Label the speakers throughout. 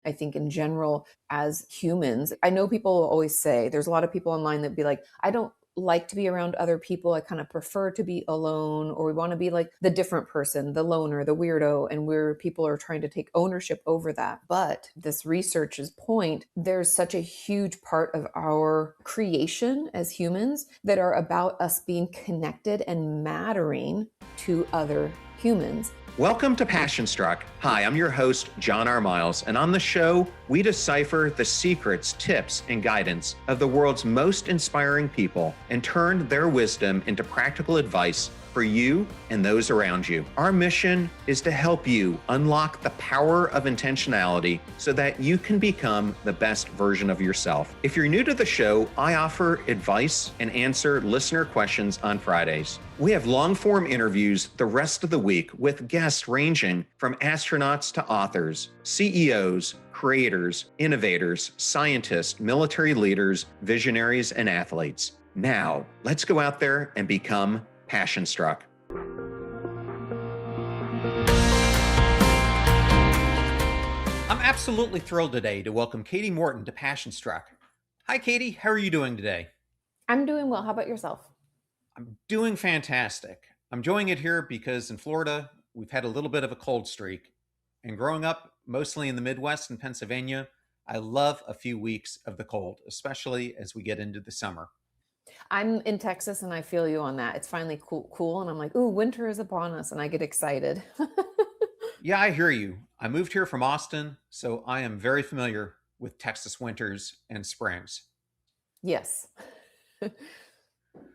Speaker 1: I think in general, as humans, I know people always say, there's a lot of people online that be like, I don't like to be around other people. I kind of prefer to be alone, or we want to be like the different person, the loner, the weirdo. And where people are trying to take ownership over that. But this research's point, there's such a huge part of our creation as humans that are about us being connected and mattering to other humans.
Speaker 2: Welcome to Passion Struck. Hi, I'm your host, John R. Miles, and on the show, we decipher the secrets, tips, and guidance of the world's most inspiring people and turn their wisdom into practical advice for you and those around you. Our mission is to help you unlock the power of intentionality so that you can become the best version of yourself. If you're new to the show, I offer advice and answer listener questions on Fridays. We have long-form interviews the rest of the week with guests ranging from astronauts to authors, CEOs, creators, innovators, scientists, military leaders, visionaries, and athletes. Now, let's go out there and become Passion Struck.
Speaker 3: I'm absolutely thrilled today to welcome Kati Morton to Passion Struck. Hi, Kati. How are you doing today?
Speaker 1: I'm doing well. How about yourself?
Speaker 3: I'm doing fantastic. I'm enjoying it here because in Florida, we've had a little bit of a cold streak. And growing up mostly in the Midwest and Pennsylvania, I love a few weeks of the cold, especially as we get into the summer.
Speaker 1: I'm in Texas and I feel you on that. It's finally cool. And I'm like, ooh, winter is upon us. And I get excited.
Speaker 3: Yeah, I hear you. I moved here from Austin, so I am very familiar with Texas winters and springs.
Speaker 1: Yes.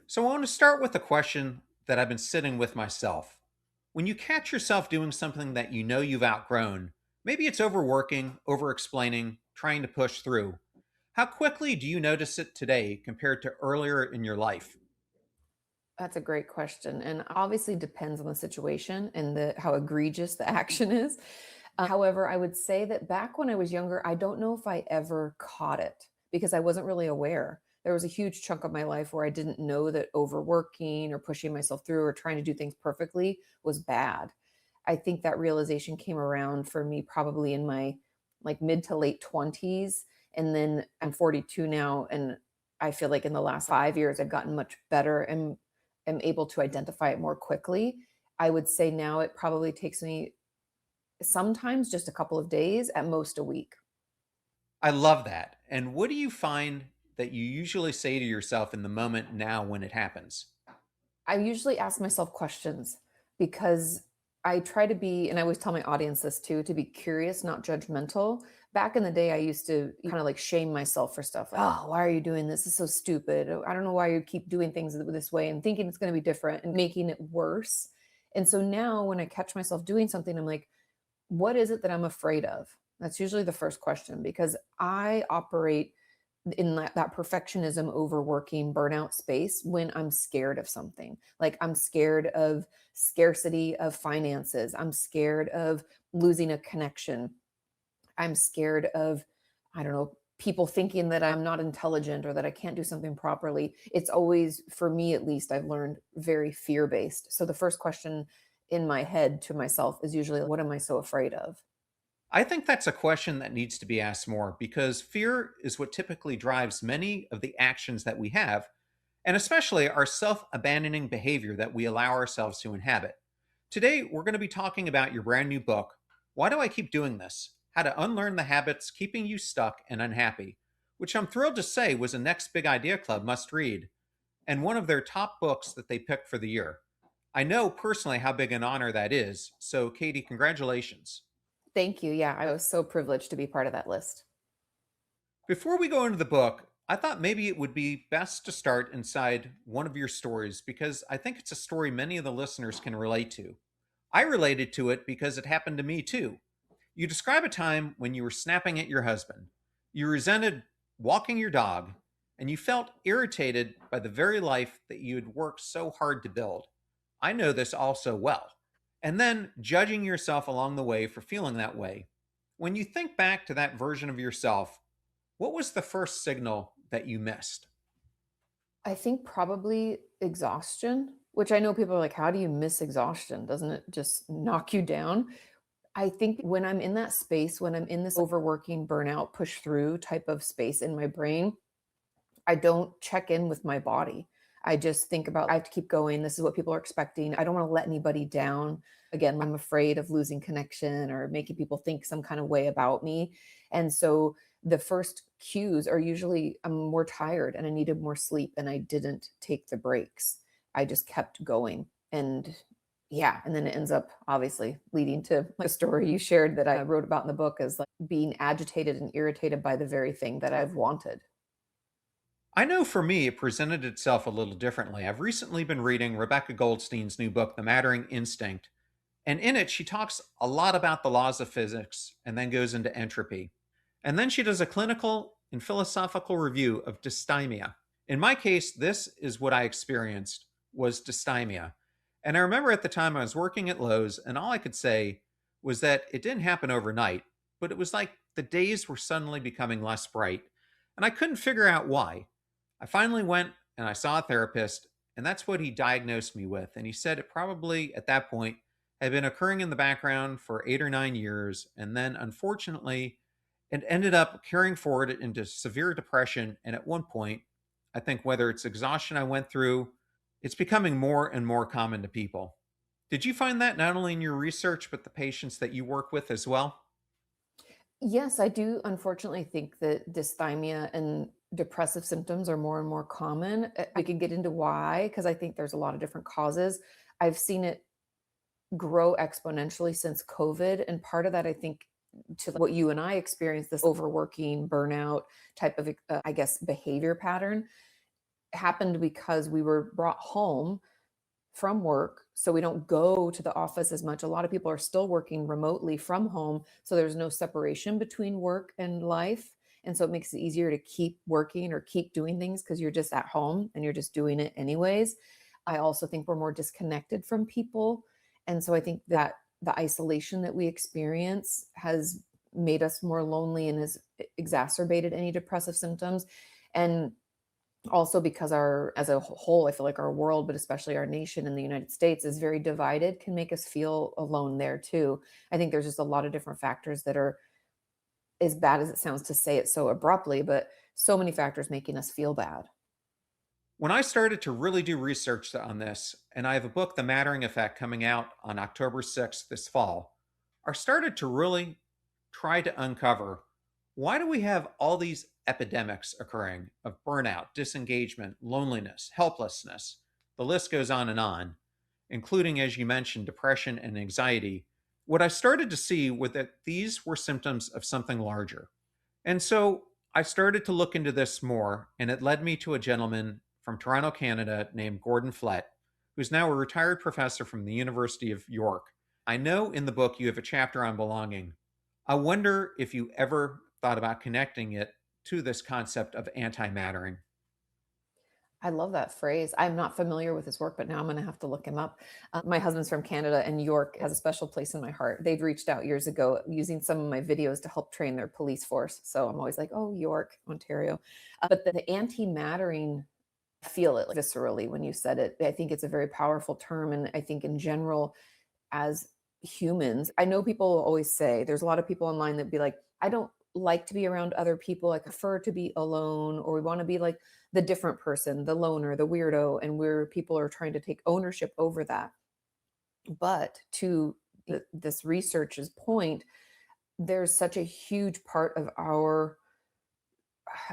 Speaker 3: So I want to start with a question that I've been sitting with myself. When you catch yourself doing something that you know you've outgrown, maybe it's overworking, over-explaining, trying to push through, how quickly do you notice it today compared to earlier in your life?
Speaker 1: That's a great question. And obviously depends on the situation and how egregious the action is. However, I would say that back when I was younger, I don't know if I ever caught it because I wasn't really aware. There was a huge chunk of my life where I didn't know that overworking or pushing myself through or trying to do things perfectly was bad. I think that realization came around for me probably in my like mid to late 20s. And then I'm 42 now. And I feel like in the last 5 years, I've gotten much better and am able to identify it more quickly. I would say now it probably takes me sometimes just a couple of days, at most a week.
Speaker 3: I love that. And what do you find that you usually say to yourself in the moment now when it happens?
Speaker 1: I usually ask myself questions because I try to be, and I always tell my audience this too, to be curious, not judgmental. Back in the day, I used to kind of like shame myself for stuff. Oh, why are you doing this? It's so stupid. I don't know why you keep doing things this way and thinking it's going to be different and making it worse. And so now when I catch myself doing something, I'm like, what is it that I'm afraid of? That's usually the first question because I operate in that perfectionism, overworking, burnout space when I'm scared of something. Like I'm scared of scarcity of finances. I'm scared of losing a connection. I'm scared of, I don't know, people thinking that I'm not intelligent or that I can't do something properly. It's always, for me at least, I've learned very fear based. So the first question in my head to myself is usually, what am I so afraid of?
Speaker 3: I think that's a question that needs to be asked more because fear is what typically drives many of the actions that we have, and especially our self abandoning behavior that we allow ourselves to inhabit. Today, we're going to be talking about your brand new book, Why Do I Keep Doing This? How to Unlearn the Habits Keeping You Stuck and Unhappy, which I'm thrilled to say was a Next Big Idea Club must read and one of their top books that they picked for the year. I know personally how big an honor that is. So, Kati, congratulations.
Speaker 1: Thank you. Yeah, I was so privileged to be part of that list.
Speaker 3: Before we go into the book, I thought maybe it would be best to start inside one of your stories because I think it's a story many of the listeners can relate to. I related to it because it happened to me too. You describe a time when you were snapping at your husband. You resented walking your dog, and you felt irritated by the very life that you had worked so hard to build. I know this all so well. And then judging yourself along the way for feeling that way. When you think back to that version of yourself, what was the first signal that you missed?
Speaker 1: I think probably exhaustion, which I know people are like, how do you miss exhaustion? Doesn't it just knock you down? I think when I'm in that space, when I'm in this overworking, burnout, push through type of space in my brain, I don't check in with my body. I just think about, I have to keep going. This is what people are expecting. I don't want to let anybody down. Again, I'm afraid of losing connection or making people think some kind of way about me. And so the first cues are usually I'm more tired and I needed more sleep and I didn't take the breaks. I just kept going. And yeah, and then it ends up obviously leading to like a story you shared that I wrote about in the book as like being agitated and irritated by the very thing that I've wanted.
Speaker 3: I know for me, it presented itself a little differently. I've recently been reading Rebecca Goldstein's new book, The Mattering Instinct, and in it, she talks a lot about the laws of physics and then goes into entropy. And then she does a clinical and philosophical review of dysthymia. In my case, this is what I experienced was dysthymia. And I remember at the time I was working at Lowe's, and all I could say was that it didn't happen overnight, but it was like the days were suddenly becoming less bright. And I couldn't figure out why. I finally went and I saw a therapist, and that's what he diagnosed me with. And he said it probably at that point had been occurring in the background for 8 or 9 years. And then, unfortunately, it ended up carrying forward into severe depression. And at one point, I think whether it's exhaustion I went through, it's becoming more and more common to people. Did you find that not only in your research, but the patients that you work with as well?
Speaker 1: Yes, I do unfortunately think that dysthymia and depressive symptoms are more and more common. We can get into why, because I think there's a lot of different causes. I've seen it grow exponentially since COVID. And part of that, I think, to what you and I experienced, this overworking, burnout type of, I guess, behavior pattern happened because we were brought home from work. So we don't go to the office as much. A lot of people are still working remotely from home. So there's no separation between work and life. And so it makes it easier to keep working or keep doing things because you're just at home and you're just doing it anyways. I also think we're more disconnected from people. And so I think that the isolation that we experience has made us more lonely and has exacerbated any depressive symptoms. And also because our as a whole, I feel like our world, but especially our nation in the United States, is very divided, can make us feel alone there too. I think there's just a lot of different factors that are, as bad as it sounds to say it so abruptly, but so many factors making us feel bad.
Speaker 3: When I started to really do research on this, and I have a book, The Mattering Effect, coming out on October 6th this fall, I started to really try to uncover why do we have all these epidemics occurring of burnout, disengagement, loneliness, helplessness? The list goes on, including, as you mentioned, depression and anxiety. What I started to see was that these were symptoms of something larger. And so I started to look into this more, and it led me to a gentleman from Toronto, Canada, named Gordon Flett, who's now a retired professor from the University of York. I know in the book you have a chapter on belonging. I wonder if you ever thought about connecting it to this concept of antimattering.
Speaker 1: I love that phrase. I'm not familiar with his work, but now I'm going to have to look him up. My husband's from Canada, and York has a special place in my heart. They'd reached out years ago using some of my videos to help train their police force. So I'm always like, oh, York, Ontario. But the anti-mattering, I feel it like, viscerally when you said it. I think it's a very powerful term. And I think in general, as humans, I know people always say, there's a lot of people online that be like, I don't like to be around other people. I prefer to be alone, or we want to be like the different person, the loner, the weirdo, and where people are trying to take ownership over that. But to this research's point, there's such a huge part of our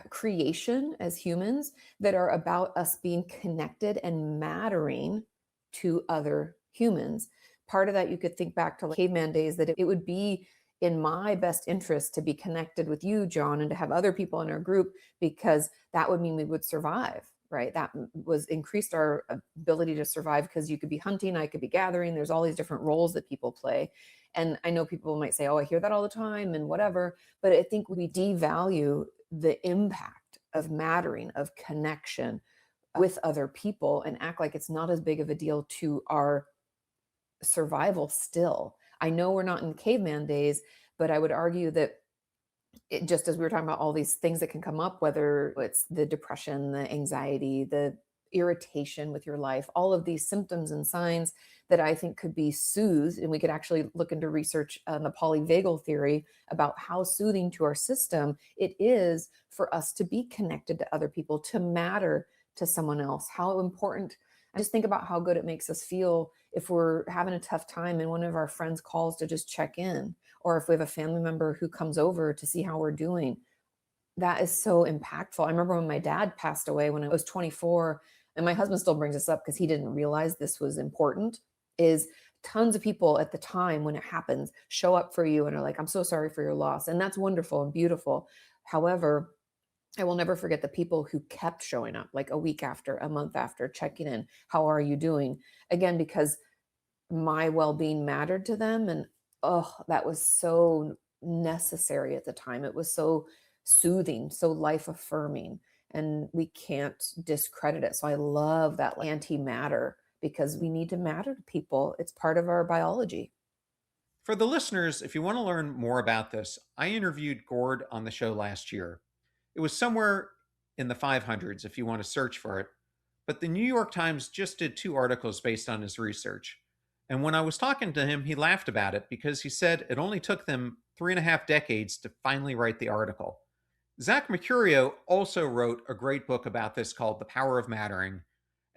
Speaker 1: creation as humans that are about us being connected and mattering to other humans. Part of that, you could think back to like caveman days, that it would be in my best interest to be connected with you, John, and to have other people in our group, because that would mean we would survive, right? That was increased our ability to survive, because you could be hunting, I could be gathering. There's all these different roles that people play. And I know people might say, oh, I hear that all the time and whatever. But I think we devalue the impact of mattering, of connection with other people, and act like it's not as big of a deal to our survival still. I know we're not in caveman days, but I would argue that just as we were talking about all these things that can come up, whether it's the depression, the anxiety, the irritation with your life, all of these symptoms and signs that I think could be soothed. And we could actually look into research on the polyvagal theory about how soothing to our system it is for us to be connected to other people, to matter to someone else. How important. I just think about how good it makes us feel if we're having a tough time and one of our friends calls to just check in, or if we have a family member who comes over to see how we're doing. That is so impactful. I remember when my dad passed away when I was 24, and my husband still brings this up because he didn't realize this was important, is tons of people at the time when it happens show up for you and are like, I'm so sorry for your loss. And that's wonderful and beautiful. However, I will never forget the people who kept showing up like a week after, a month after, checking in. How are you doing? Again, because my well-being mattered to them. And oh, that was so necessary at the time. It was so soothing, so life affirming, and we can't discredit it. So I love that anti-matter because we need to matter to people. It's part of our biology.
Speaker 3: For the listeners, if you want to learn more about this, I interviewed Gord on the show last year. It was somewhere in the 500s if you want to search for it, but the New York Times just did 2 articles based on his research. And when I was talking to him, he laughed about it because he said it only took them 3.5 decades to finally write the article. Zach Mercurio also wrote a great book about this called The Power of Mattering.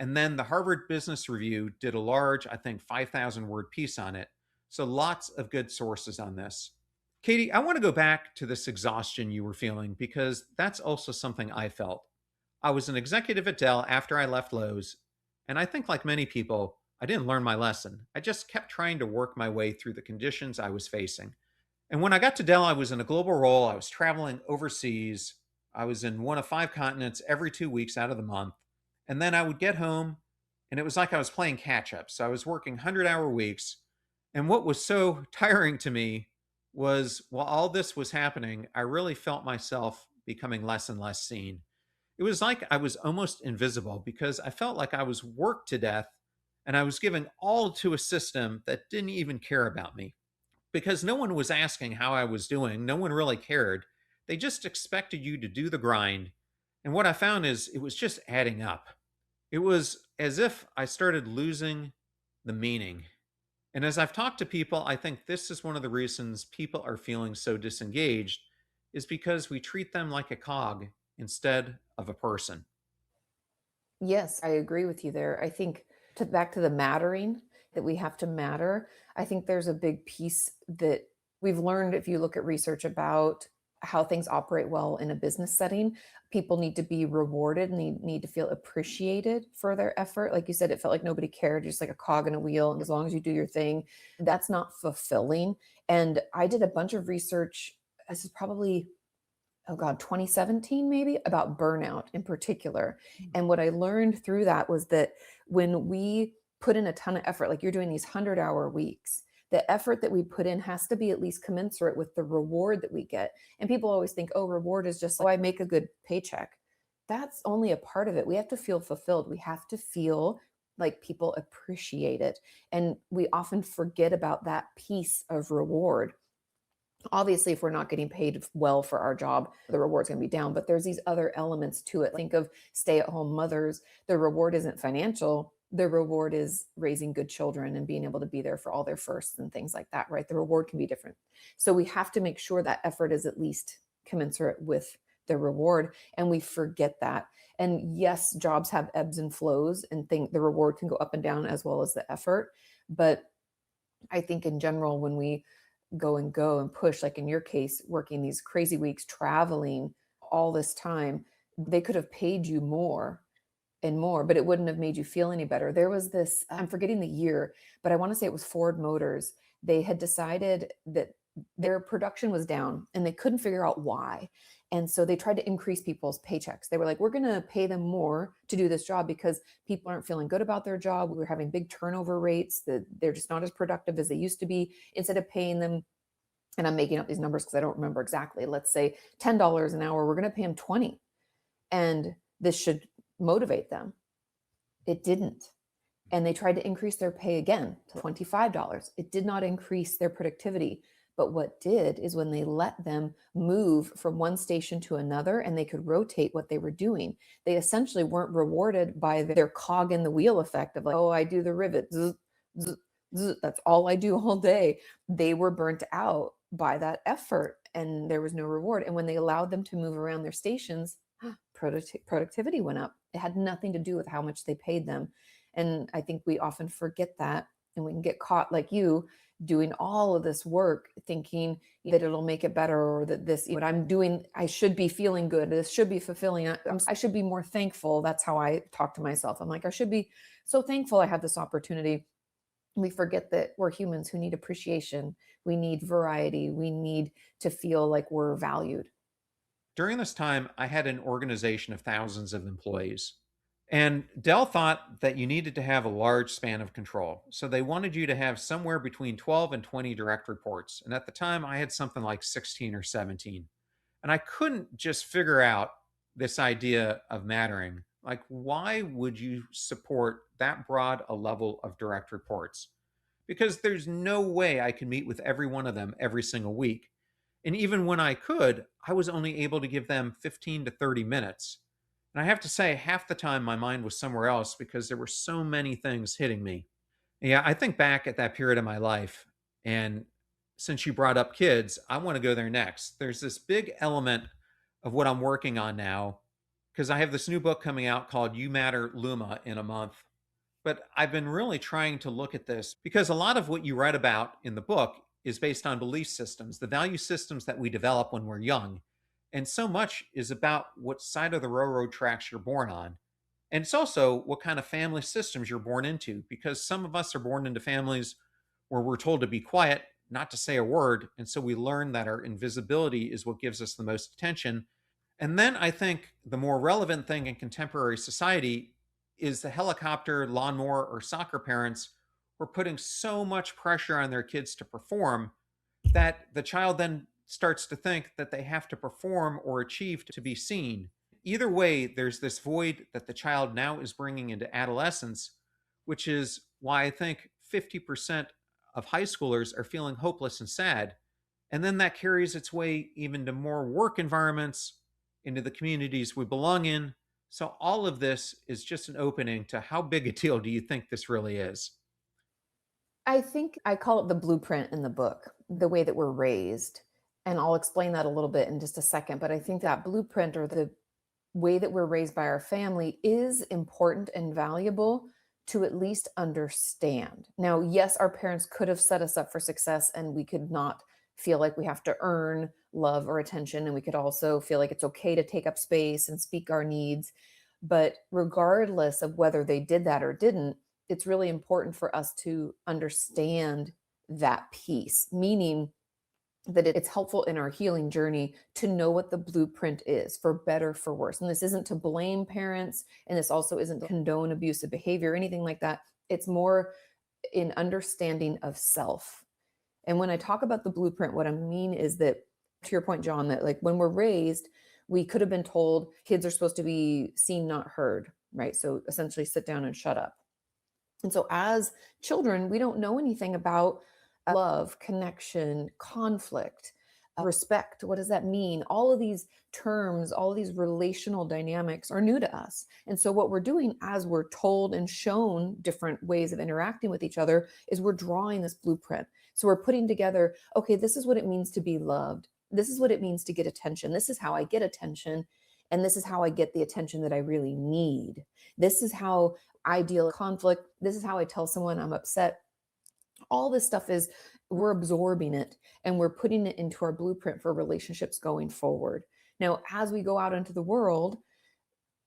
Speaker 3: And then the Harvard Business Review did a large, I think, 5,000 word piece on it. So lots of good sources on this. Katie, I want to go back to this exhaustion you were feeling because that's also something I felt. I was an executive at Dell after I left Lowe's, and I think, like many people, I didn't learn my lesson. I just kept trying to work my way through the conditions I was facing. And when I got to Dell, I was in a global role. I was traveling overseas. I was in one of 5 continents every 2 weeks out of the month. And then I would get home, and it was like I was playing catch up. So I was working 100-hour weeks. And what was so tiring to me was while all this was happening, I really felt myself becoming less and less seen. It was like I was almost invisible because I felt like I was worked to death and I was giving all to a system that didn't even care about me because no one was asking how I was doing. No one really cared. They just expected you to do the grind. And what I found is it was just adding up. It was as if I started losing the meaning. And as I've talked to people, I think this is one of the reasons people are feeling so disengaged is because we treat them like a cog instead of a person.
Speaker 1: Yes, I agree with you there. I think back to the mattering, that we have to matter. I think there's a big piece that we've learned if you look at research about how things operate well in a business setting. People need to be rewarded and they need to feel appreciated for their effort. Like you said, it felt like nobody cared, just like a cog in a wheel. And as long as you do your thing, that's not fulfilling. And I did a bunch of research. This is probably, oh God, 2017 maybe, about burnout in particular. And what I learned through that was that when we put in a ton of effort, like you're doing these 100-hour weeks, the effort that we put in has to be at least commensurate with the reward that we get. And people always think, oh, reward is just, oh, I make a good paycheck. That's only a part of it. We have to feel fulfilled. We have to feel like people appreciate it. And we often forget about that piece of reward. Obviously, if we're not getting paid well for our job, the reward's going to be down, but there's these other elements to it. Think of stay-at-home mothers. The reward isn't financial. The reward is raising good children and being able to be there for all their firsts and things like that, right? The reward can be different. So we have to make sure that effort is at least commensurate with the reward, and we forget that. And yes, jobs have ebbs and flows, and the reward can go up and down as well as the effort. But I think in general, when we go and push, like in your case, working these crazy weeks, traveling all this time, they could have paid you more and more, but it wouldn't have made you feel any better. There was this, I'm forgetting the year, but I want to say it was Ford Motors. They had decided that their production was down and they couldn't figure out why. And so they tried to increase people's paychecks. They were like, we're going to pay them more to do this job because people aren't feeling good about their job. We're having big turnover rates, that they're just not as productive as they used to be. Instead of paying them, and I'm making up these numbers because I don't remember exactly, let's say $10 an hour, we're going to pay them 20. And this should motivate them. It didn't. And they tried to increase their pay again to $25. It did not increase their productivity. But what did is when they let them move from one station to another and they could rotate what they were doing, they essentially weren't rewarded by their cog in the wheel effect of like, oh, I do the rivet. Zzz, zzz. That's all I do all day. They were burnt out by that effort and there was no reward. And when they allowed them to move around their stations, productivity went up. It had nothing to do with how much they paid them. And I think we often forget that, and we can get caught like you doing all of this work thinking that it'll make it better, or that this, what I'm doing, I should be feeling good. This should be fulfilling. I should be more thankful. That's how I talk to myself. I'm like, I should be so thankful I have this opportunity. We forget that we're humans who need appreciation. We need variety. We need to feel like we're valued.
Speaker 3: During this time, I had an organization of thousands of employees. And Dell thought that you needed to have a large span of control. So they wanted you to have somewhere between 12 and 20 direct reports. And at the time, I had something like 16 or 17. And I couldn't just figure out this idea of mattering. Like, why would you support that broad a level of direct reports? Because there's no way I can meet with every one of them every single week. And even when I could, I was only able to give them 15 to 30 minutes. And I have to say, half the time my mind was somewhere else because there were so many things hitting me. Yeah, I think back at that period of my life. And since you brought up kids, I want to go there next. There's this big element of what I'm working on now because I have this new book coming out called You Matter Luma in a month. But I've been really trying to look at this because a lot of what you write about in the book is based on belief systems, the value systems that we develop when we're young. And so much is about what side of the railroad tracks you're born on. And it's also what kind of family systems you're born into, because some of us are born into families where we're told to be quiet, not to say a word. And so we learn that our invisibility is what gives us the most attention. And then I think the more relevant thing in contemporary society is the helicopter, lawnmower, or soccer parents who are putting so much pressure on their kids to perform that the child then starts to think that they have to perform or achieve to be seen. Either way, there's this void that the child now is bringing into adolescence, which is why I think 50% of high schoolers are feeling hopeless and sad. And then that carries its way even to more work environments, into the communities we belong in. So all of this is just an opening to how big a deal do you think this really is?
Speaker 1: I think I call it the blueprint in the book, the way that we're raised. And I'll explain that a little bit in just a second. But I think that blueprint, or the way that we're raised by our family, is important and valuable to at least understand. Now, yes, our parents could have set us up for success and we could not feel like we have to earn love or attention. And we could also feel like it's okay to take up space and speak our needs. But regardless of whether they did that or didn't, it's really important for us to understand that piece, meaning that it's helpful in our healing journey to know what the blueprint is, for better, for worse. And this isn't to blame parents, and this also isn't to condone abusive behavior or anything like that. It's more in understanding of self. And when I talk about the blueprint, what I mean is that, to your point, John, that like when we're raised, we could have been told kids are supposed to be seen, not heard, right? So essentially sit down and shut up. And so as children, we don't know anything about love, connection, conflict, respect. What does that mean? All of these terms, all of these relational dynamics are new to us. And so what we're doing as we're told and shown different ways of interacting with each other is we're drawing this blueprint. So we're putting together, okay, this is what it means to be loved. This is what it means to get attention. This is how I get attention. And this is how I get the attention that I really need. This is how I deal with conflict. This is how I tell someone I'm upset. All this stuff is, we're absorbing it and we're putting it into our blueprint for relationships going forward. Now, as we go out into the world,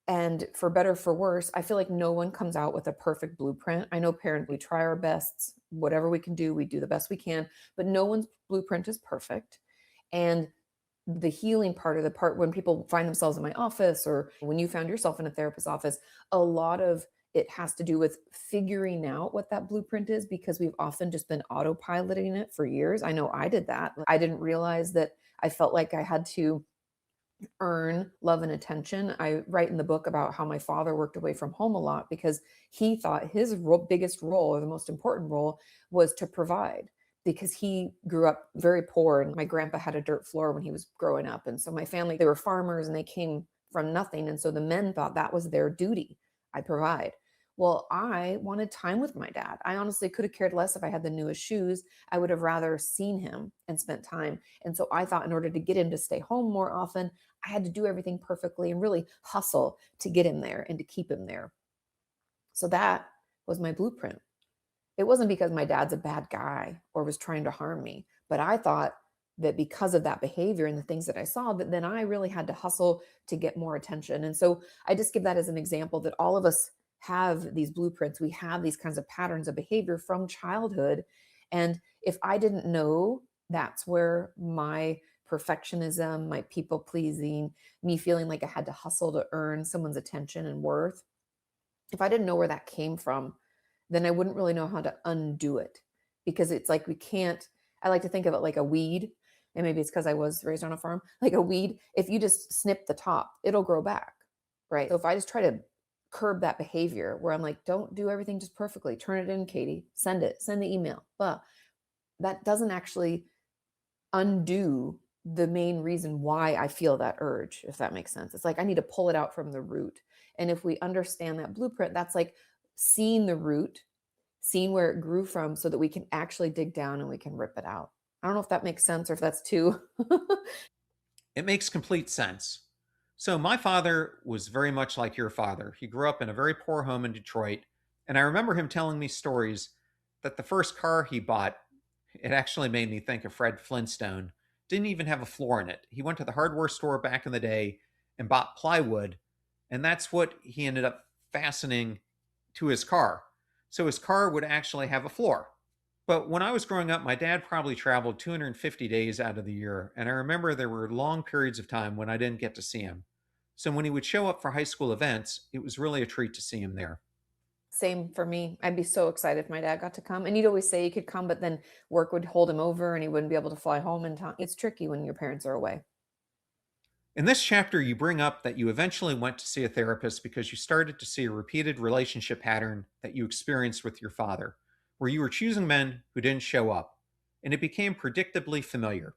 Speaker 1: and for better, for worse, I feel like no one comes out with a perfect blueprint. I know parents, we try our best, whatever we can do, we do the best we can, but no one's blueprint is perfect. And the healing part, of the part when people find themselves in my office, or when you found yourself in a therapist's office, a lot of it has to do with figuring out what that blueprint is, because we've often just been autopiloting it for years. I know I did that. I didn't realize that I felt like I had to earn love and attention. I write in the book about how my father worked away from home a lot because he thought his biggest role, or the most important role, was to provide, because he grew up very poor and my grandpa had a dirt floor when he was growing up. And so my family, they were farmers and they came from nothing. And so the men thought that was their duty. I provide. Well, I wanted time with my dad. I honestly could have cared less if I had the newest shoes. I would have rather seen him and spent time. And so I thought in order to get him to stay home more often, I had to do everything perfectly and really hustle to get him there and to keep him there. So that was my blueprint. It wasn't because my dad's a bad guy or was trying to harm me, but I thought that because of that behavior and the things that I saw, that then I really had to hustle to get more attention. And so I just give that as an example that all of us have these blueprints. We have these kinds of patterns of behavior from childhood. And if I didn't know that's where my perfectionism, my people pleasing, me feeling like I had to hustle to earn someone's attention and worth, if I didn't know where that came from, then I wouldn't really know how to undo it because it's like we can't. I like to think of it like a weed, and maybe it's because I was raised on a farm. Like a weed, if you just snip the top, it'll grow back, right? So if I just try to curb that behavior where I'm like, don't do everything just perfectly, turn it in, Katie, send the email, but that doesn't actually undo the main reason why I feel that urge, if that makes sense. It's like I need to pull it out from the root. And if we understand that blueprint, that's like seeing the root, seeing where it grew from so that we can actually dig down and we can rip it out. I don't know if that makes sense or if that's too.
Speaker 3: It makes complete sense. So, my father was very much like your father. He grew up in a very poor home in Detroit. And I remember him telling me stories that the first car he bought, it actually made me think of Fred Flintstone, didn't even have a floor in it. He went to the hardware store back in the day and bought plywood. And that's what he ended up fastening to his car. So his car would actually have a floor. But when I was growing up, my dad probably traveled 250 days out of the year. And I remember there were long periods of time when I didn't get to see him. So when he would show up for high school events, it was really a treat to see him there.
Speaker 1: Same for me. I'd be so excited if my dad got to come. And he'd always say he could come, but then work would hold him over and he wouldn't be able to fly home in time. It's tricky when your parents are away.
Speaker 3: In this chapter, you bring up that you eventually went to see a therapist because you started to see a repeated relationship pattern that you experienced with your father, where you were choosing men who didn't show up, and it became predictably familiar.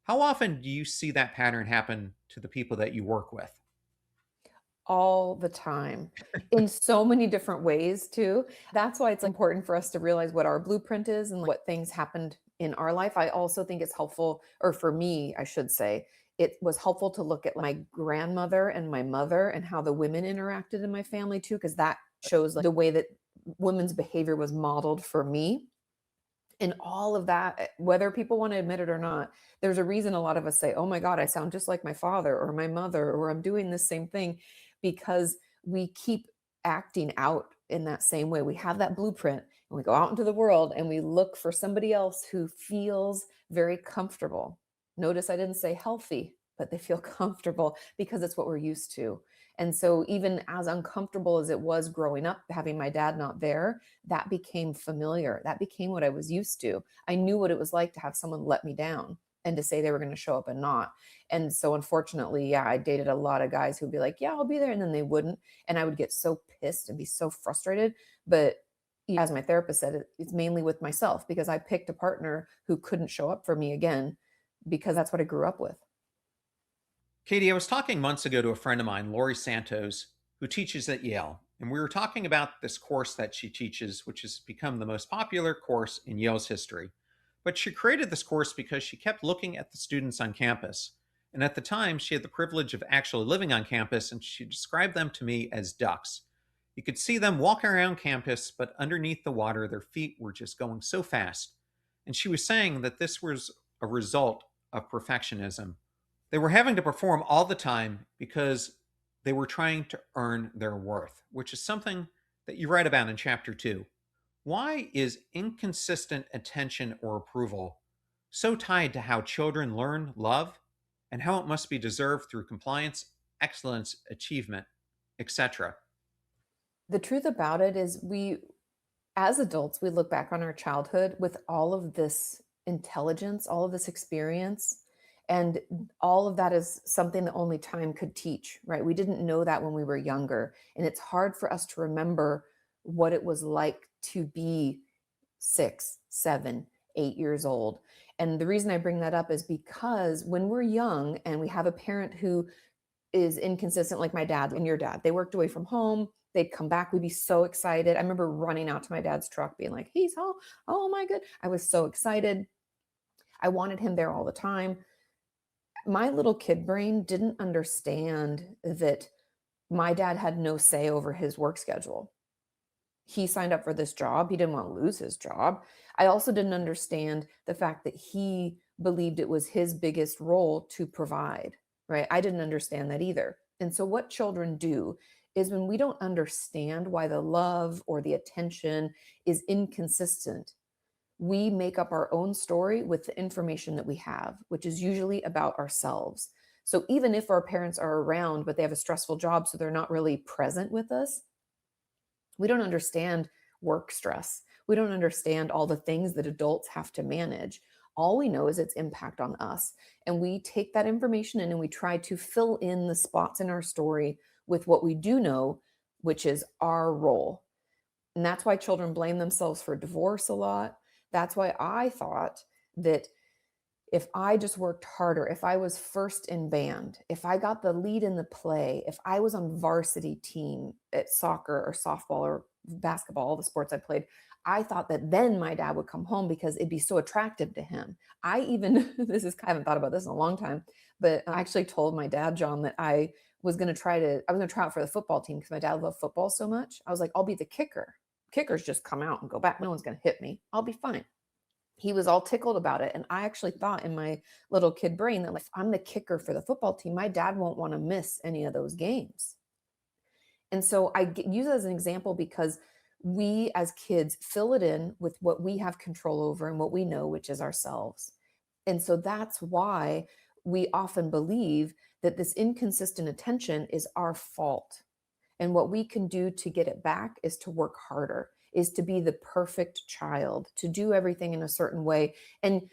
Speaker 3: How often do you see that pattern happen to the people that you work with?
Speaker 1: All the time in so many different ways too. That's why it's important for us to realize what our blueprint is and what things happened in our life. I also think it's helpful, or for me, I should say, it was helpful to look at my grandmother and my mother and how the women interacted in my family too, because that shows like the way that women's behavior was modeled for me. And all of that, whether people want to admit it or not, there's a reason a lot of us say, oh my God, I sound just like my father or my mother, or I'm doing the same thing, because we keep acting out in that same way. We have that blueprint and we go out into the world and we look for somebody else who feels very comfortable. Notice I didn't say healthy, but they feel comfortable because it's what we're used to. And so, even as uncomfortable as it was growing up, having my dad not there, that became familiar. That became what I was used to. I knew what it was like to have someone let me down and to say they were going to show up and not. And so, unfortunately, yeah, I dated a lot of guys who'd be like, yeah, I'll be there. And then they wouldn't. And I would get so pissed and be so frustrated. But as my therapist said, it's mainly with myself because I picked a partner who couldn't show up for me again because that's what I grew up with.
Speaker 3: Katie, I was talking months ago to a friend of mine, Lori Santos, who teaches at Yale. And we were talking about this course that she teaches, which has become the most popular course in Yale's history. But she created this course because she kept looking at the students on campus. And at the time, she had the privilege of actually living on campus, and she described them to me as ducks. You could see them walking around campus, but underneath the water, their feet were just going so fast. And she was saying that this was a result of perfectionism. They were having to perform all the time because they were trying to earn their worth, which is something that you write about in chapter 2. Why is inconsistent attention or approval so tied to how children learn love and how it must be deserved through compliance, excellence, achievement, etc.?
Speaker 1: The truth about it is, as adults, we look back on our childhood with all of this intelligence, all of this experience, and all of that is something that only time could teach, right? We didn't know that when we were younger. And it's hard for us to remember what it was like to be 6, 7, 8 years old. And the reason I bring that up is because when we're young and we have a parent who is inconsistent, like my dad and your dad. They worked away from home. They'd come back. We'd be so excited. I remember running out to my dad's truck being like, he's home. Oh my good. I was so excited. I wanted him there all the time. My little kid brain didn't understand that my dad had no say over his work schedule. He signed up for this job. He didn't want to lose his job. I also didn't understand the fact that he believed it was his biggest role to provide, right? I didn't understand that either. And so, what children do is when we don't understand why the love or the attention is inconsistent, we make up our own story with the information that we have, which is usually about ourselves. So, even if our parents are around, but they have a stressful job, so they're not really present with us, we don't understand work stress. We don't understand all the things that adults have to manage. All we know is its impact on us. And we take that information in and we try to fill in the spots in our story with what we do know, which is our role. And that's why children blame themselves for divorce a lot. That's why I thought that if I just worked harder, if I was first in band, if I got the lead in the play, if I was on varsity team at soccer or softball or basketball, all the sports I played, I thought that then my dad would come home because it'd be so attractive to him. I even, I haven't thought about this in a long time, but I actually told my dad, John, that I was going to try out for the football team because my dad loved football so much. I was like, I'll be the kicker. Kickers just come out and go back. No one's going to hit me. I'll be fine. He was all tickled about it. And I actually thought in my little kid brain that, like, if I'm the kicker for the football team, my dad won't want to miss any of those games. And so I use it as an example because we as kids fill it in with what we have control over and what we know, which is ourselves. And so that's why we often believe that this inconsistent attention is our fault. And what we can do to get it back is to work harder, is to be the perfect child, to do everything in a certain way. And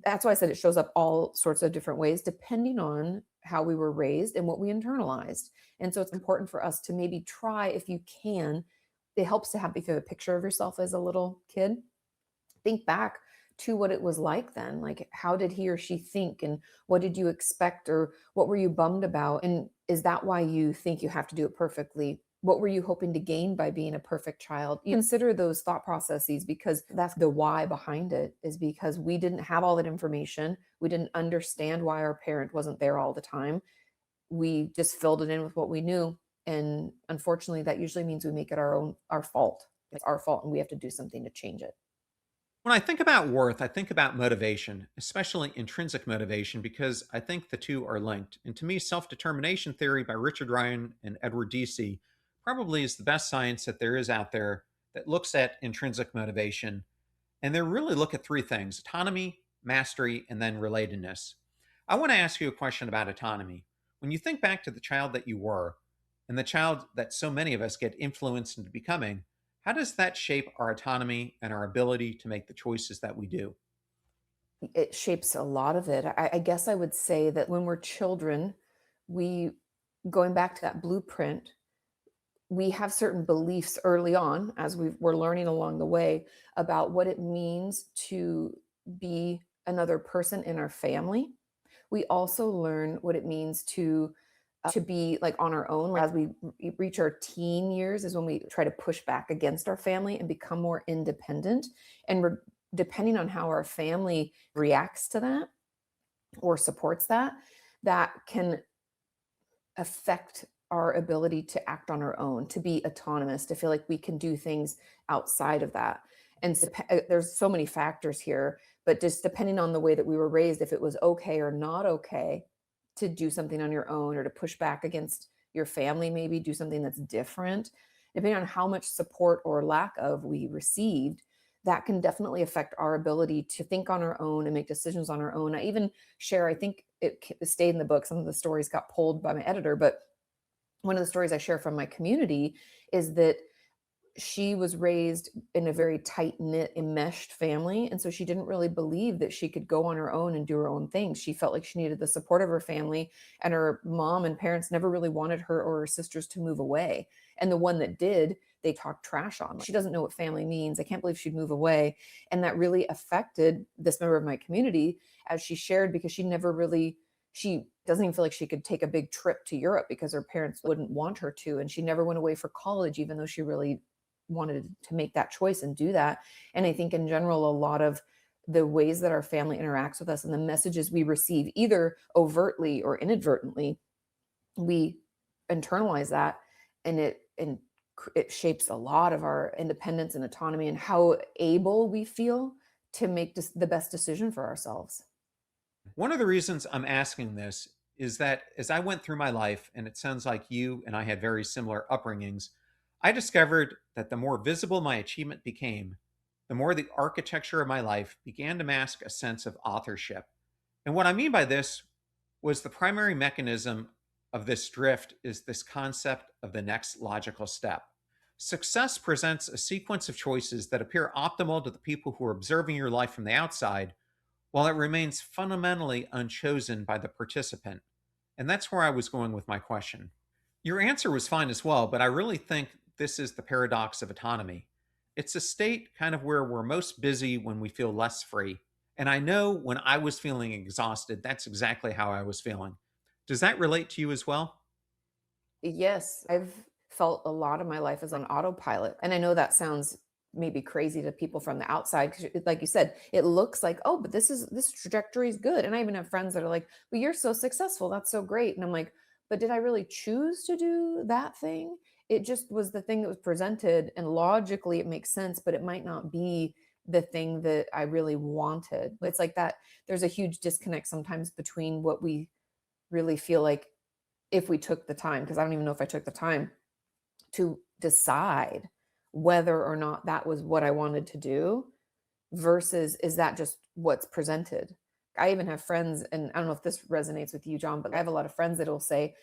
Speaker 1: that's why I said it shows up all sorts of different ways, depending on how we were raised and what we internalized. And so it's important for us to maybe try, if you can, it helps to have, if you have a picture of yourself as a little kid, think back to what it was like then. Like, how did he or she think? And what did you expect? Or what were you bummed about? And is that why you think you have to do it perfectly? What were you hoping to gain by being a perfect child? You consider those thought processes, because that's the why behind it, is because we didn't have all that information. We didn't understand why our parent wasn't there all the time. We just filled it in with what we knew. And unfortunately, that usually means we make it our fault. It's our fault and we have to do something to change it.
Speaker 3: When I think about worth, I think about motivation, especially intrinsic motivation, because I think the two are linked. And to me, self-determination theory by Richard Ryan and Edward Deci probably is the best science that there is out there that looks at intrinsic motivation. And they really look at three things: autonomy, mastery, and then relatedness. I want to ask you a question about autonomy. When you think back to the child that you were and the child that so many of us get influenced into becoming, how does that shape our autonomy and our ability to make the choices that we do?
Speaker 1: It shapes a lot of it. I guess I would say that when we're children, we, going back to that blueprint, we have certain beliefs early on as we're learning along the way about what it means to be another person in our family. We also learn what it means to be like on our own. As we reach our teen years is when we try to push back against our family and become more independent. And depending on how our family reacts to that or supports that, that can affect our ability to act on our own, to be autonomous, to feel like we can do things outside of that. And so, there's so many factors here, but just depending on the way that we were raised, if it was okay or not okay to do something on your own or to push back against your family, maybe do something that's different, depending on how much support or lack of we received, that can definitely affect our ability to think on our own and make decisions on our own. I even share, I think it stayed in the book. Some of the stories got pulled by my editor, but one of the stories I share from my community is that she was raised in a very tight knit, enmeshed family. And so she didn't really believe that she could go on her own and do her own things. She felt like she needed the support of her family, and her mom and parents never really wanted her or her sisters to move away. And the one that did, they talked trash on. She doesn't know what family means. I can't believe she'd move away. And that really affected this member of my community, as she shared, because She doesn't even feel like she could take a big trip to Europe because her parents wouldn't want her to. And she never went away for college, even though she really wanted to make that choice and do that. And I think in general, a lot of the ways that our family interacts with us and the messages we receive, either overtly or inadvertently, we internalize that, and it shapes a lot of our independence and autonomy and how able we feel to make the best decision for ourselves.
Speaker 3: One of the reasons I'm asking this is that as I went through my life, and it sounds like you and I had very similar upbringings, I discovered that the more visible my achievement became, the more the architecture of my life began to mask a sense of authorship. And what I mean by this was the primary mechanism of this drift is this concept of the next logical step. Success presents a sequence of choices that appear optimal to the people who are observing your life from the outside, while it remains fundamentally unchosen by the participant. And that's where I was going with my question. Your answer was fine as well, but I really think this is the paradox of autonomy. It's a state kind of where we're most busy when we feel less free. And I know when I was feeling exhausted, that's exactly how I was feeling. Does that relate to you as well?
Speaker 1: Yes, I've felt a lot of my life as on autopilot. And I know that sounds maybe crazy to people from the outside, 'cause like you said, it looks like, oh, but this trajectory is good. And I even have friends that are like, well, you're so successful. That's so great. And I'm like, but did I really choose to do that thing? It just was the thing that was presented. And logically, it makes sense, but it might not be the thing that I really wanted. It's like that. There's a huge disconnect sometimes between what we really feel like if we took the time, because I don't even know if I took the time to decide whether or not that was what I wanted to do versus is that just what's presented. I even have friends, and I don't know if this resonates with you, John, but I have a lot of friends that will say,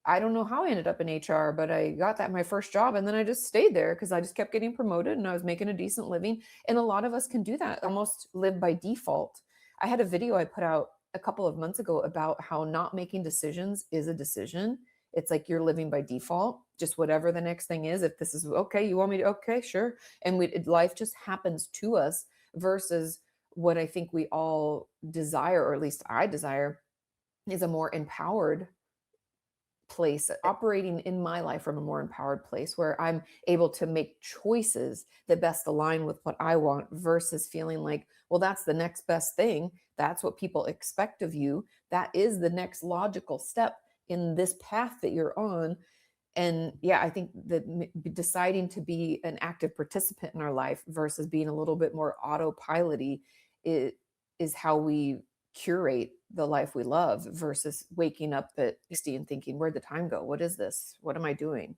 Speaker 1: I don't know how I ended up in HR, but I got that my first job and then I just stayed there because I just kept getting promoted and I was making a decent living. And a lot of us can do that, almost live by default. I had a video I put out a couple of months ago about how not making decisions is a decision. It's like you're living by default, just whatever the next thing is. If this is okay, you want me to, okay, sure. And life just happens to us versus what I think we all desire, or at least I desire, is a more empowered place, operating in my life from a more empowered place where I'm able to make choices that best align with what I want versus feeling like, well, that's the next best thing. That's what people expect of you. That is the next logical step in this path that you're on. And yeah, I think that deciding to be an active participant in our life versus being a little bit more autopilot-y is how we curate the life we love versus waking up at 60 and thinking, where'd the time go? What is this? What am I doing?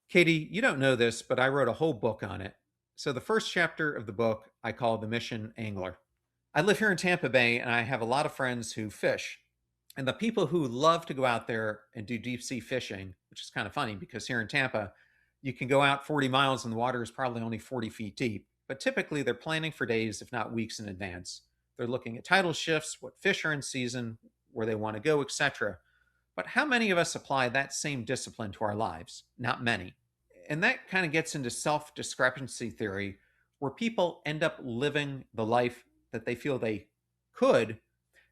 Speaker 3: Katie, you don't know this, but I wrote a whole book on it. So the first chapter of the book I call The Mission Angler. I live here in Tampa Bay and I have a lot of friends who fish. And the people who love to go out there and do deep sea fishing, which is kind of funny because here in Tampa, you can go out 40 miles and the water is probably only 40 feet deep. But typically they're planning for days, if not weeks in advance. They're looking at tidal shifts, what fish are in season, where they want to go, etc. But how many of us apply that same discipline to our lives? Not many. And that kind of gets into self discrepancy theory, where people end up living the life that they feel they could.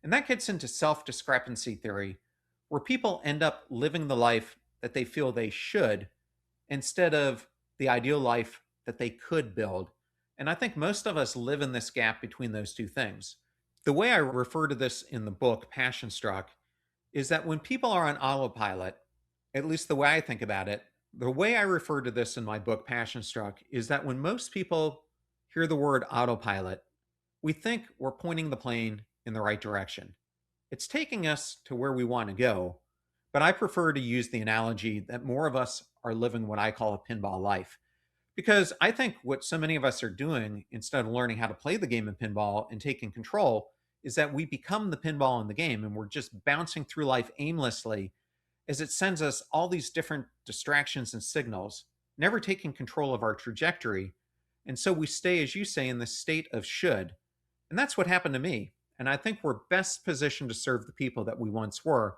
Speaker 3: And that gets into self discrepancy theory, where people end up living the life that they feel they should instead of the ideal life that they could build. And I think most of us live in this gap between those two things. The way I refer to this in the book, Passion Struck, is that when people are on autopilot, at least the way I think about it, the way I refer to this in my book, Passion Struck, is that when most people hear the word autopilot, we think we're pointing the plane in the right direction. It's taking us to where we want to go, but I prefer to use the analogy that more of us are living what I call a pinball life. Because I think what so many of us are doing, instead of learning how to play the game of pinball and taking control, is that we become the pinball in the game and we're just bouncing through life aimlessly as it sends us all these different distractions and signals, never taking control of our trajectory. And so we stay, as you say, in this state of should. And that's what happened to me. And I think we're best positioned to serve the people that we once were.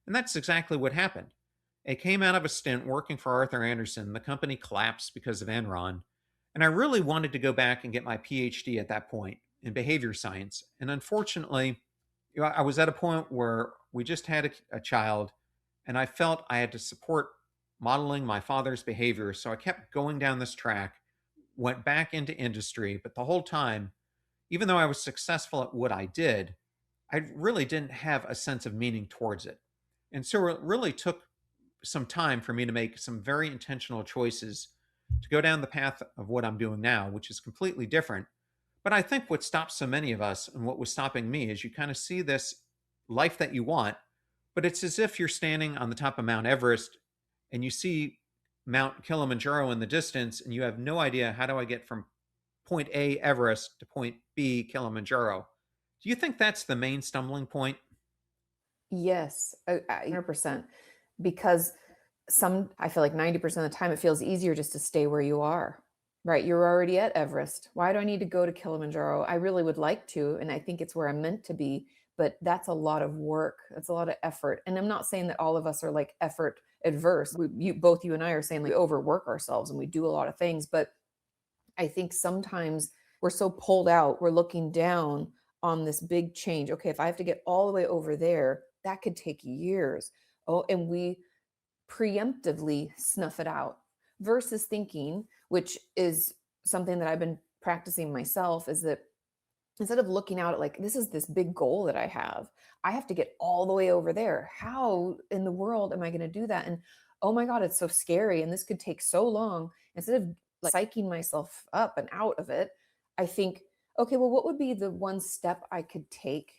Speaker 3: And that's exactly what happened. I came out of a stint working for Arthur Andersen. The company collapsed because of Enron. And I really wanted to go back and get my PhD at that point in behavior science. And unfortunately, I was at a point where we just had a child, and I felt I had to support modeling my father's behavior. So I kept going down this track, went back into industry, but the whole time, even though I was successful at what I did, I really didn't have a sense of meaning towards it. And so it really took some time for me to make some very intentional choices to go down the path of what I'm doing now, which is completely different. But I think what stops so many of us, and what was stopping me, is you kind of see this life that you want, but it's as if you're standing on the top of Mount Everest and you see Mount Kilimanjaro in the distance, and you have no idea, how do I get from point A, Everest, to point B, Kilimanjaro? Do you think that's the main stumbling point?
Speaker 1: Yes, 100%. Because I feel like 90% of the time it feels easier just to stay where you are, right? You're already at Everest. Why do I need to go to Kilimanjaro? I really would like to, and I think it's where I'm meant to be, but that's a lot of work. That's a lot of effort. And I'm not saying that all of us are like effort adverse. Both you and I are saying like we overwork ourselves and we do a lot of things, but I think sometimes we're so pulled out, we're looking down on this big change. Okay, if I have to get all the way over there, that could take years. Oh, and we preemptively snuff it out versus thinking, which is something that I've been practicing myself, is that instead of looking out at like, this is this big goal that I have to get all the way over there. How in the world am I going to do that? And oh my God, it's so scary. And this could take so long. Instead of like psyching myself up and out of it, I think, okay, well, what would be the one step I could take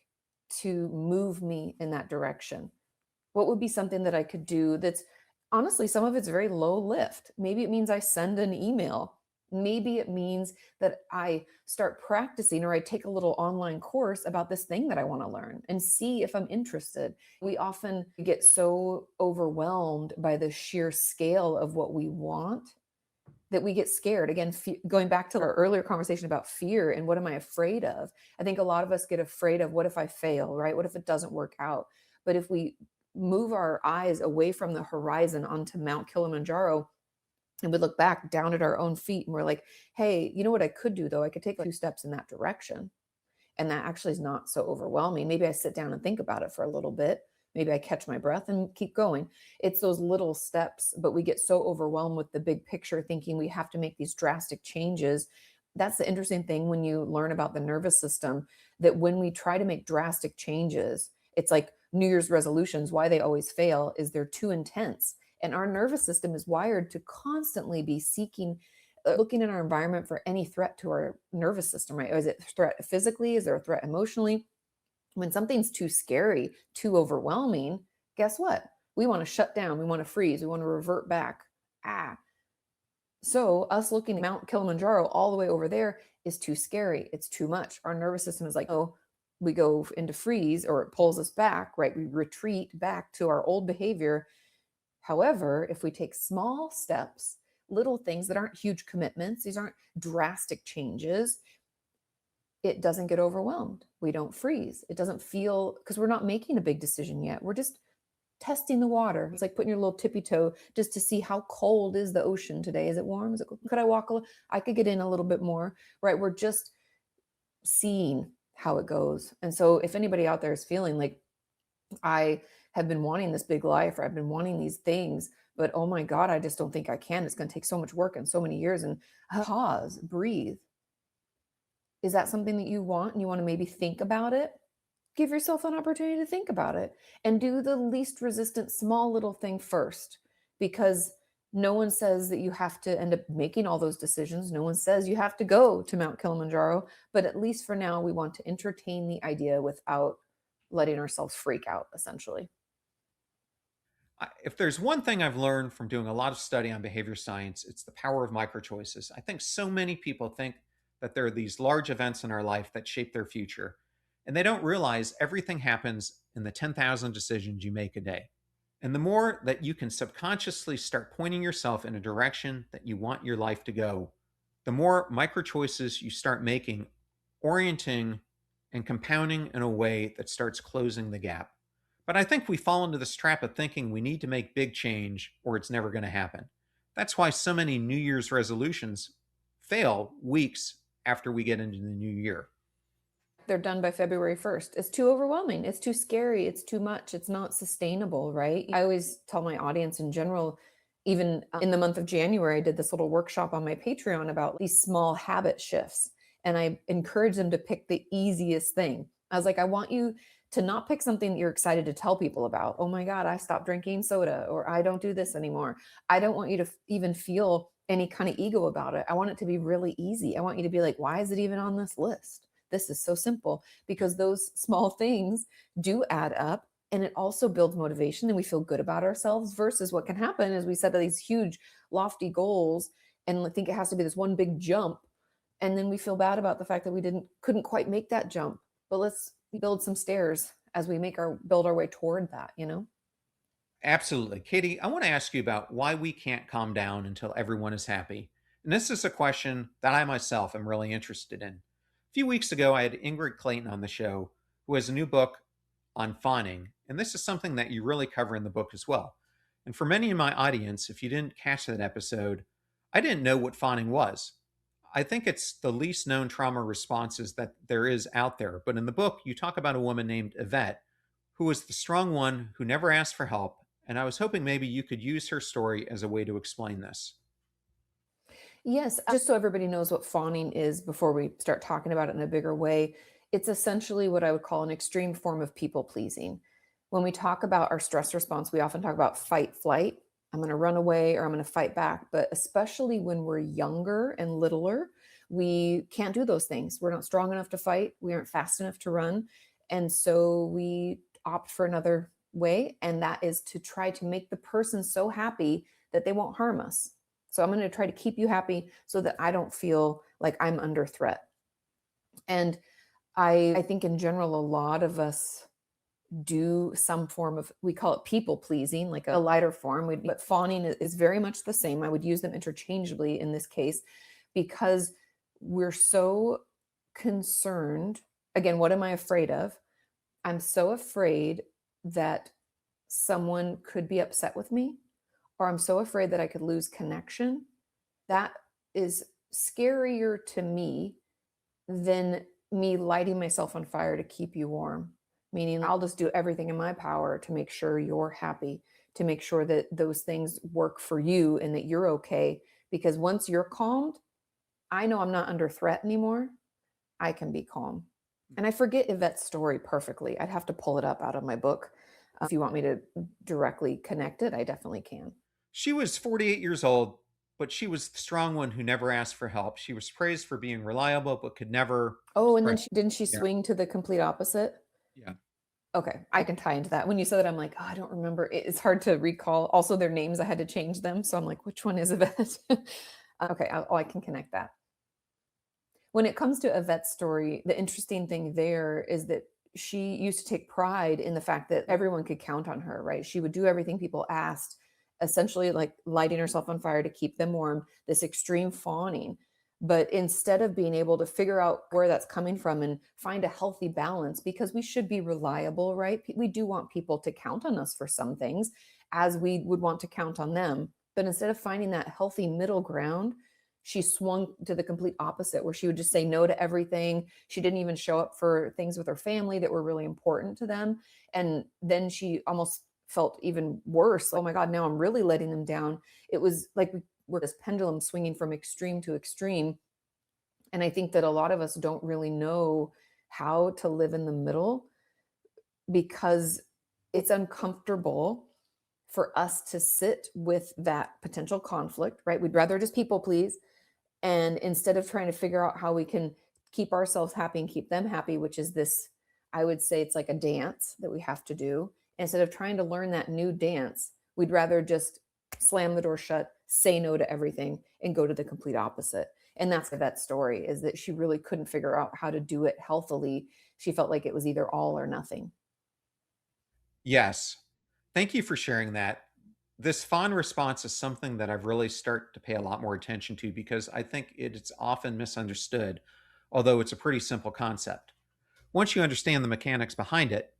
Speaker 1: to move me in that direction? What would be something that I could do that's honestly, some of it's very low lift. Maybe it means I send an email. Maybe it means that I start practicing or I take a little online course about this thing that I want to learn and see if I'm interested. We often get so overwhelmed by the sheer scale of what we want that we get scared. Again, going back to our earlier conversation about fear and what am I afraid of? I think a lot of us get afraid of, what if I fail, right? What if it doesn't work out? But if we move our eyes away from the horizon onto Mount Kilimanjaro and we look back down at our own feet and we're like, hey, you know what I could do though? I could take 2 steps in that direction. And that actually is not so overwhelming. Maybe I sit down and think about it for a little bit. Maybe I catch my breath and keep going. It's those little steps, but we get so overwhelmed with the big picture, thinking we have to make these drastic changes. That's the interesting thing when you learn about the nervous system, that when we try to make drastic changes, it's like New Year's resolutions, why they always fail is they're too intense. And our nervous system is wired to constantly be seeking, looking in our environment for any threat to our nervous system, right? Is it a threat physically? Is there a threat emotionally? When something's too scary, too overwhelming, guess what? We want to shut down. We want to freeze. We want to revert back. Ah. So us looking at Mount Kilimanjaro all the way over there is too scary. It's too much. Our nervous system is like, oh, we go into freeze, or it pulls us back, right? We retreat back to our old behavior. However, if we take small steps, little things that aren't huge commitments, these aren't drastic changes, it doesn't get overwhelmed. We don't freeze. It doesn't feel, because we're not making a big decision yet. We're just testing the water. It's like putting your little tippy toe just to see how cold is the ocean today. Is it warm? Could I walk I could get in a little bit more, right? We're just seeing how it goes. And so if anybody out there is feeling like, I have been wanting this big life, or I've been wanting these things, but oh my God, I just don't think I can. It's going to take so much work and so many years. And pause, breathe. Is that something that you want and you want to maybe think about it? Give yourself an opportunity to think about it and do the least resistant small little thing first, because no one says that you have to end up making all those decisions. No one says you have to go to Mount Kilimanjaro, but at least for now, we want to entertain the idea without letting ourselves freak out, essentially.
Speaker 3: If there's one thing I've learned from doing a lot of study on behavior science, it's the power of micro choices. I think so many people think that there are these large events in our life that shape their future, and they don't realize everything happens in the 10,000 decisions you make a day. And the more that you can subconsciously start pointing yourself in a direction that you want your life to go, the more micro choices you start making, orienting and compounding in a way that starts closing the gap. But I think we fall into this trap of thinking we need to make big change or it's never going to happen. That's why so many New Year's resolutions fail weeks after we get into the new year.
Speaker 1: they're done by February 1st. It's too overwhelming. It's too scary. It's too much. It's not sustainable, right? I always tell my audience in general, even in the month of January, I did this little workshop on my Patreon about these small habit shifts. And I encourage them to pick the easiest thing. I was like, I want you to not pick something that you're excited to tell people about. Oh my God, I stopped drinking soda, or I don't do this anymore. I don't want you to even feel any kind of ego about it. I want it to be really easy. I want you to be like, why is it even on this list? This is so simple, because those small things do add up, and it also builds motivation and we feel good about ourselves, versus what can happen is we set these huge lofty goals and think it has to be this one big jump, and then we feel bad about the fact that we couldn't quite make that jump. But let's build some stairs as we build our way toward that, you know?
Speaker 3: Absolutely. Katie, I want to ask you about why we can't calm down until everyone is happy. And this is a question that I myself am really interested in. A few weeks ago, I had Ingrid Clayton on the show, who has a new book on fawning. And this is something that you really cover in the book as well. And for many in my audience, if you didn't catch that episode, I didn't know what fawning was. I think it's the least known trauma responses that there is out there. But in the book, you talk about a woman named Yvette, who was the strong one who never asked for help. And I was hoping maybe you could use her story as a way to explain this.
Speaker 1: Yes, just so everybody knows what fawning is before we start talking about it in a bigger way, it's essentially what I would call an extreme form of people pleasing. When we talk about our stress response, we often talk about fight, flight. I'm going to run away or I'm going to fight back. But especially when we're younger and littler, we can't do those things. We're not strong enough to fight. We aren't fast enough to run. And so we opt for another way. And that is to try to make the person so happy that they won't harm us. So I'm going to try to keep you happy so that I don't feel like I'm under threat. And I think in general, a lot of us do some form of, we call it people pleasing, like a lighter form. But fawning is very much the same. I would use them interchangeably in this case, because we're so concerned. Again, what am I afraid of? I'm so afraid that someone could be upset with me, or I'm so afraid that I could lose connection. That is scarier to me than me lighting myself on fire to keep you warm. Meaning, I'll just do everything in my power to make sure you're happy, to make sure that those things work for you and that you're okay. Because once you're calmed, I know I'm not under threat anymore. I can be calm. And I forget Yvette's story perfectly. I'd have to pull it up out of my book. If you want me to directly connect it, I definitely can.
Speaker 3: She was 48 years old, but she was the strong one who never asked for help. She was praised for being reliable, but could never
Speaker 1: Oh, and then
Speaker 3: express.
Speaker 1: didn't she
Speaker 3: Yeah.
Speaker 1: swing to the complete opposite?
Speaker 3: Yeah.
Speaker 1: Okay, I can tie into that. When you said that, I'm like, oh, I don't remember. It's hard to recall. Also, their names, I had to change them. So I'm like, which one is Yvette? Okay, I can connect that. When it comes to Yvette's story, the interesting thing there is that she used to take pride in the fact that everyone could count on her, right? She would do everything people asked, essentially like lighting herself on fire to keep them warm, this extreme fawning. But instead of being able to figure out where that's coming from and find a healthy balance, because we should be reliable, right? We do want people to count on us for some things, as we would want to count on them. But instead of finding that healthy middle ground, she swung to the complete opposite, where she would just say no to everything. She didn't even show up for things with her family that were really important to them. And then she almost felt even worse. Oh my God, now I'm really letting them down. It was like we're this pendulum swinging from extreme to extreme. And I think that a lot of us don't really know how to live in the middle, because it's uncomfortable for us to sit with that potential conflict, right? We'd rather just people please. And instead of trying to figure out how we can keep ourselves happy and keep them happy, which is this, I would say it's like a dance that we have to do. Instead of trying to learn that new dance, we'd rather just slam the door shut, say no to everything, and go to the complete opposite. And that's that story, is that she really couldn't figure out how to do it healthily. She felt like it was either all or nothing.
Speaker 3: Yes. Thank you for sharing that. This fawn response is something that I've really started to pay a lot more attention to, because I think it's often misunderstood, although it's a pretty simple concept. Once you understand the mechanics behind it,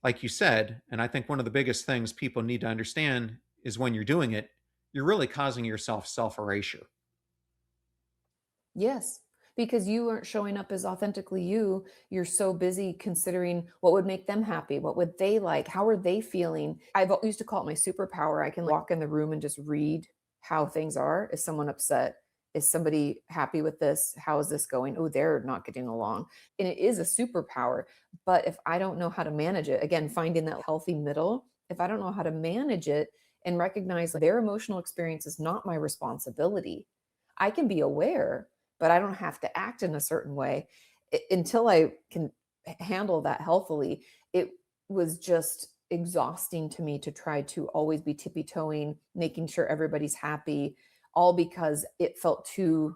Speaker 3: like you said, and I think one of the biggest things people need to understand is when you're doing it, you're really causing yourself self erasure.
Speaker 1: Yes, because you aren't showing up as authentically you. You're so busy considering what would make them happy, what would they like, how are they feeling. I've used to call it my superpower. I can walk in the room and just read how things are. Is someone upset? Is somebody happy with this? How is this going? Oh, they're not getting along. And it is a superpower. But if I don't know how to manage it, again, finding that healthy middle, if I don't know how to manage it and recognize their emotional experience is not my responsibility, I can be aware, but I don't have to act in a certain way until I can handle that healthily. It was just exhausting to me to try to always be tippy toeing, making sure everybody's happy, all because it felt too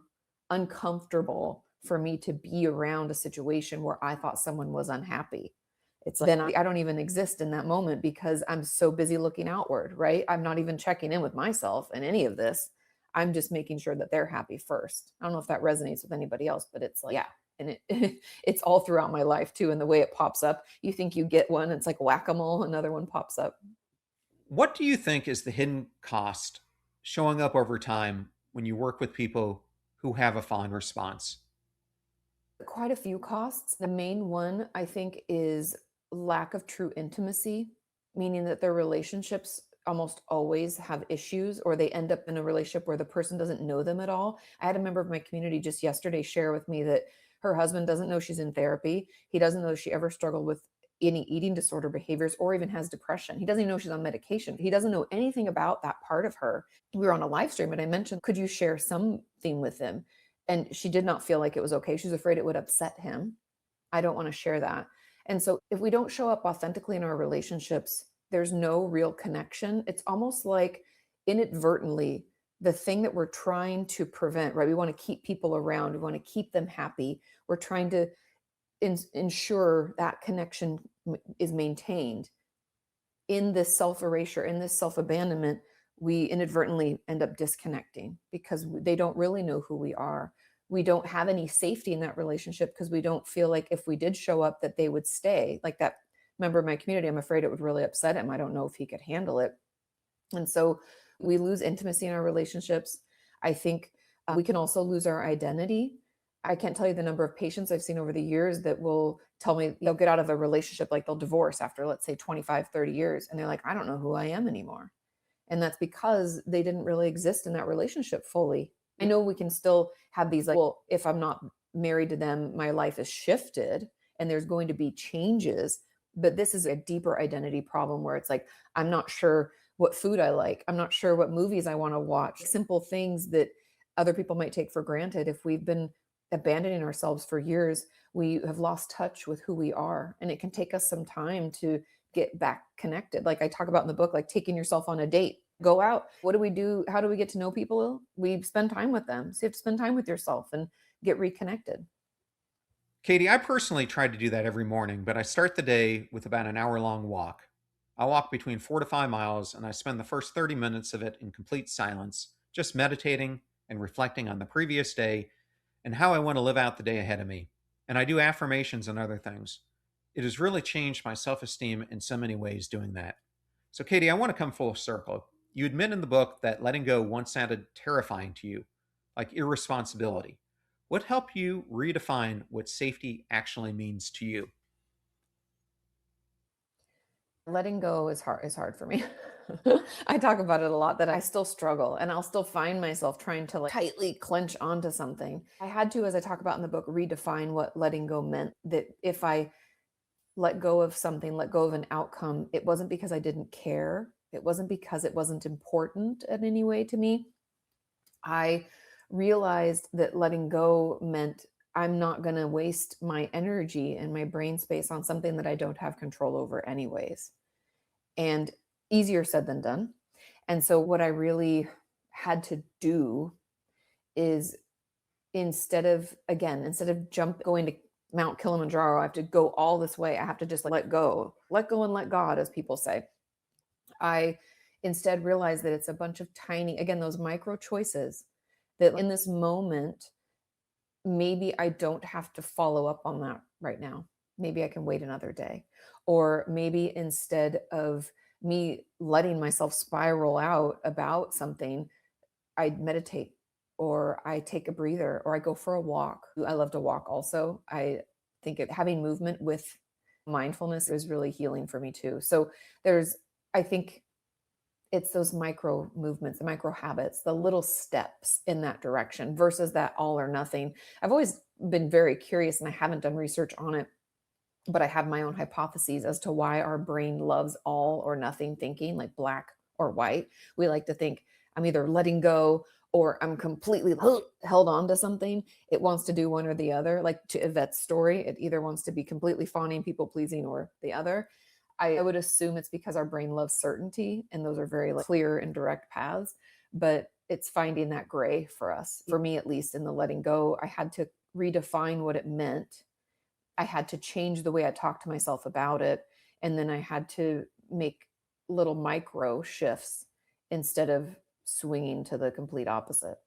Speaker 1: uncomfortable for me to be around a situation where I thought someone was unhappy. It's like, then I don't even exist in that moment because I'm so busy looking outward, right? I'm not even checking in with myself in any of this. I'm just making sure that they're happy first. I don't know if that resonates with anybody else, but it's like, yeah. And it's all throughout my life too. And the way it pops up, you think you get one, it's like whack-a-mole, another one pops up.
Speaker 3: What do you think is the hidden cost showing up over time when you work with people who have a fawn response?
Speaker 1: Quite a few costs. The main one, I think, is lack of true intimacy, meaning that their relationships almost always have issues, or they end up in a relationship where the person doesn't know them at all. I had a member of my community just yesterday share with me that her husband doesn't know she's in therapy. He doesn't know she ever struggled with any eating disorder behaviors or even has depression. He doesn't even know she's on medication. He doesn't know anything about that part of her. We were on a live stream and I mentioned, could you share something with him? And she did not feel like it was okay. She was afraid it would upset him. I don't want to share that. And so if we don't show up authentically in our relationships, there's no real connection. It's almost like inadvertently the thing that we're trying to prevent, right? We want to keep people around, we want to keep them happy. We're trying to ensure that connection is maintained. In this self erasure, in this self abandonment, we inadvertently end up disconnecting because they don't really know who we are. We don't have any safety in that relationship because we don't feel like if we did show up that they would stay. Like that member of my community, I'm afraid it would really upset him. I don't know if he could handle it. And so we lose intimacy in our relationships. I think we can also lose our identity. I can't tell you the number of patients I've seen over the years that will tell me they'll get out of a relationship, like they'll divorce after, let's say, 25, 30 years. And they're like, I don't know who I am anymore. And that's because they didn't really exist in that relationship fully. I know we can still have these like, well, if I'm not married to them, my life is shifted and there's going to be changes. But this is a deeper identity problem where it's like, I'm not sure what food I like. I'm not sure what movies I want to watch. Simple things that other people might take for granted. If we've been abandoning ourselves for years, we have lost touch with who we are. And it can take us some time to get back connected. Like I talk about in the book, like taking yourself on a date. Go out. What do we do? How do we get to know people? We spend time with them. So you have to spend time with yourself and get reconnected.
Speaker 3: Katie, I personally try to do that every morning, but I start the day with about an hour-long walk. I walk between 4 to 5 miles, and I spend the first 30 minutes of it in complete silence, just meditating and reflecting on the previous day and how I want to live out the day ahead of me. And I do affirmations and other things. It has really changed my self esteem in so many ways doing that. So, Katie, I want to come full circle. You admit in the book that letting go once sounded terrifying to you, like irresponsibility. What helped you redefine what safety actually means to you?
Speaker 1: Letting go is hard for me. I talk about it a lot that I still struggle and I'll still find myself trying to like tightly clench onto something. I had to, as I talk about in the book, redefine what letting go meant. That if I let go of something, let go of an outcome, it wasn't because I didn't care. It wasn't because it wasn't important in any way to me. I realized that letting go meant I'm not going to waste my energy and my brain space on something that I don't have control over, anyways. And easier said than done. And so, what I really had to do is instead of going to Mount Kilimanjaro, I have to go all this way. I have to just let go and let God, as people say. I instead realized that it's a bunch of tiny, again, those micro choices that in this moment, maybe I don't have to follow up on that right now. Maybe I can wait another day. Or maybe instead of me letting myself spiral out about something, I'd meditate or I take a breather, or I go for a walk. I love to walk also. I think having movement with mindfulness is really healing for me too. So I think it's those micro movements, the micro habits, the little steps in that direction versus that all or nothing. I've always been very curious and I haven't done research on it, but I have my own hypotheses as to why our brain loves all or nothing thinking, like black or white. We like to think I'm either letting go or I'm completely held on to something. It wants to do one or the other. Like to Yvette's story, it either wants to be completely fawning, people pleasing, or the other. I would assume it's because our brain loves certainty, and those are very like, clear and direct paths. But it's finding that gray for us. For me, at least, in the letting go, I had to redefine what it meant. I had to change the way I talked to myself about it. And then I had to make little micro shifts instead of swinging to the complete opposite.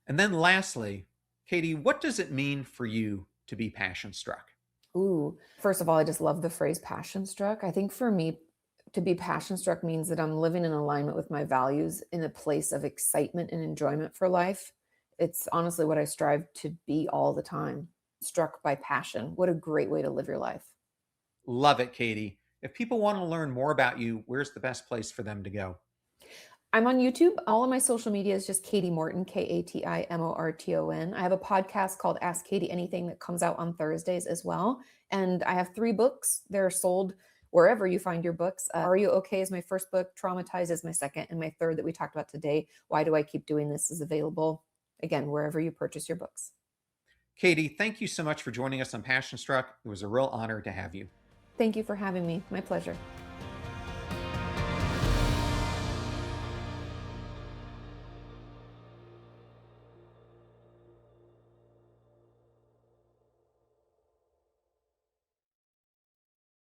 Speaker 3: And then lastly, Katie, what does it mean for you to be passion struck?
Speaker 1: Ooh, first of all, I just love the phrase passion struck. I think for me, to be passion struck means that I'm living in alignment with my values in a place of excitement and enjoyment for life. It's honestly what I strive to be all the time. Struck by passion. What a great way to live your life.
Speaker 3: Love it, Katie. If people want to learn more about you, where's the best place for them to go?
Speaker 1: I'm on YouTube. All of my social media is just Kati Morton, Katimorton. I have a podcast called Ask Katie Anything that comes out on Thursdays as well. And I have 3 books. They're sold wherever you find your books. Are You Okay is my first book. Traumatized is my second. And my third that we talked about today, Why Do I Keep Doing This, is available, again, wherever you purchase your books.
Speaker 3: Katie, thank you so much for joining us on Passion Struck. It was a real honor to have you.
Speaker 1: Thank you for having me. My pleasure.